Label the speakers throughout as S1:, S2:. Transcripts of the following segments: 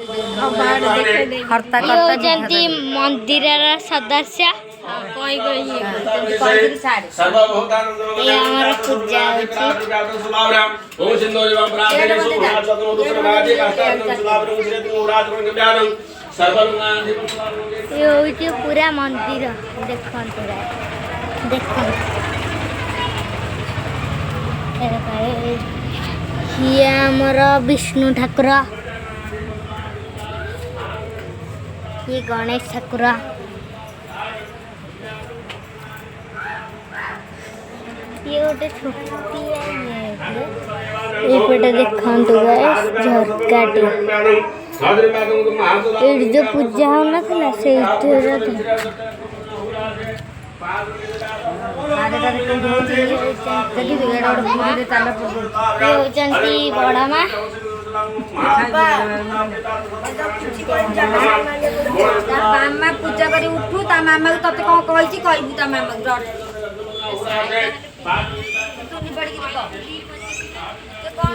S1: हर्ता करता मंदिर सदस्य पूजा पूरा मंदिर देख आमर विष्णु ठाकुर ये गणेश ठाकुर ये गोटे छोटी ये देखा झरकाटे ये जो पूजा हो ना से बड़ा माँ मामा पूजा कर उठू ता मामा तते कौन कही कहबू ता मामा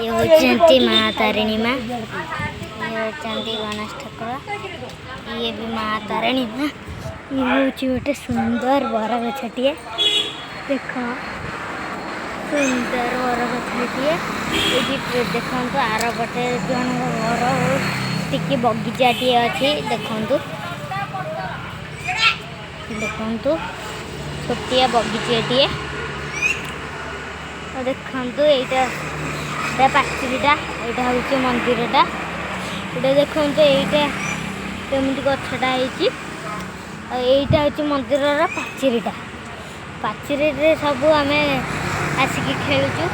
S1: ये होचंती माँ तारिणी माँ ये होचंती गणेश ठाकुर ये भी माँ तारिणी माँ ये होची गोटे सुंदर बर गछटिए देख सुंदर बर गछटिए ये देखो आर पटे जन घर टी बगीचाटी अच्छी देखु देखु छोटिया बगीचाटी देखु यहाँ पाचीटा यहाँ हूँ मंदिरटा ये देखो यहाँ कमी गछटा होईटा हूँ मंदिर पाचीरीटा पाचीरी सब आम आसिक खेलुचु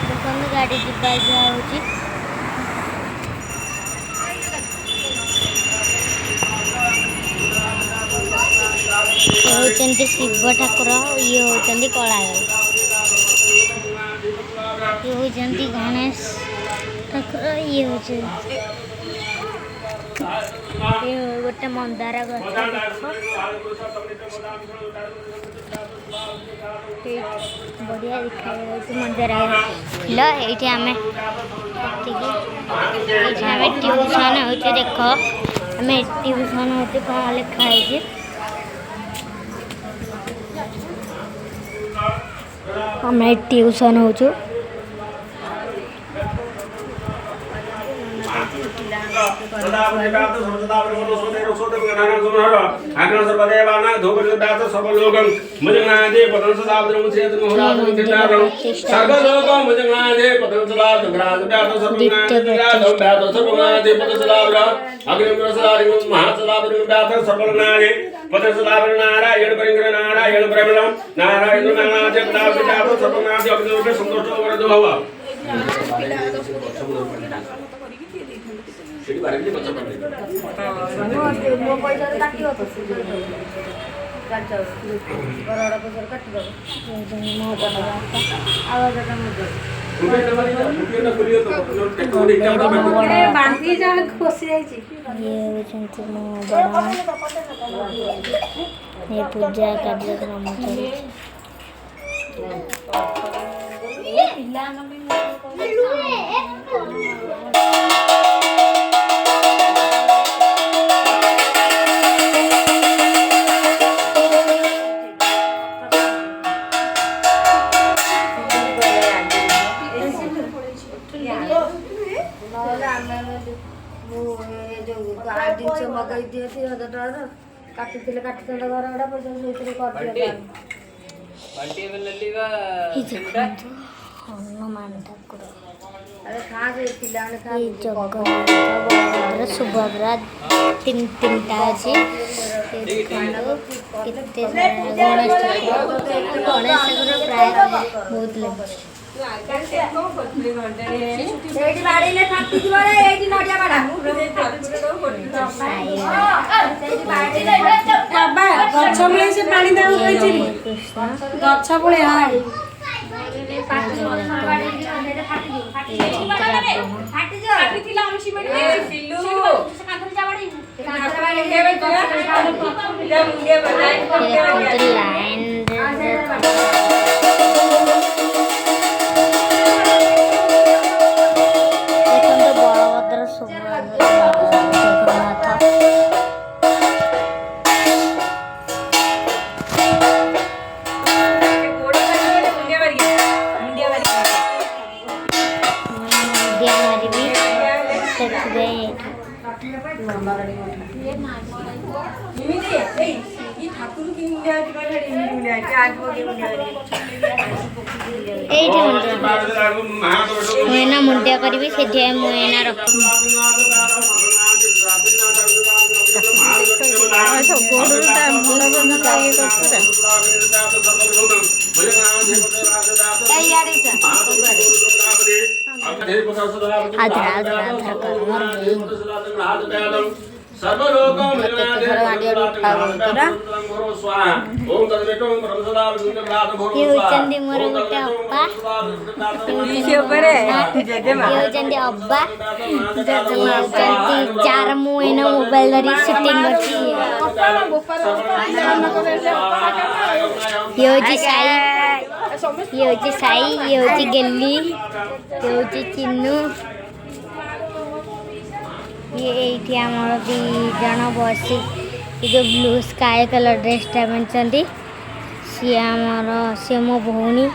S1: देखो गाड़ी जीवा होती शिव ठाकुर ये होती कला ये होती गणेश ठाकुर ये हूँ गोटे मंदार गछ बढ़िया देखा मंदार फुल ये आम ट्यूशन हो देख आम ट्यूशन होती कौन लिखाई आम ट्यूशन हो नारायण ये पूजा कार्यक्रम जिनस मगई दिए 1000 काटी घर गुड़ा हनुमान ठाकुर जगन्नाथ सुभद्रा तीन टा अच्छी गणेश ठाकुर प्राय बहुत लगे मुना मुंडिया करी से मुना रख मोर गोटे अब्बा चार मुना मोबाइल धरी शूटिंग ये साई ये गेली ये चिन्नू ये आमर दी जन बसी जो ब्लू स्काई कलर ड्रेस टा सी आमर सी मो भौणी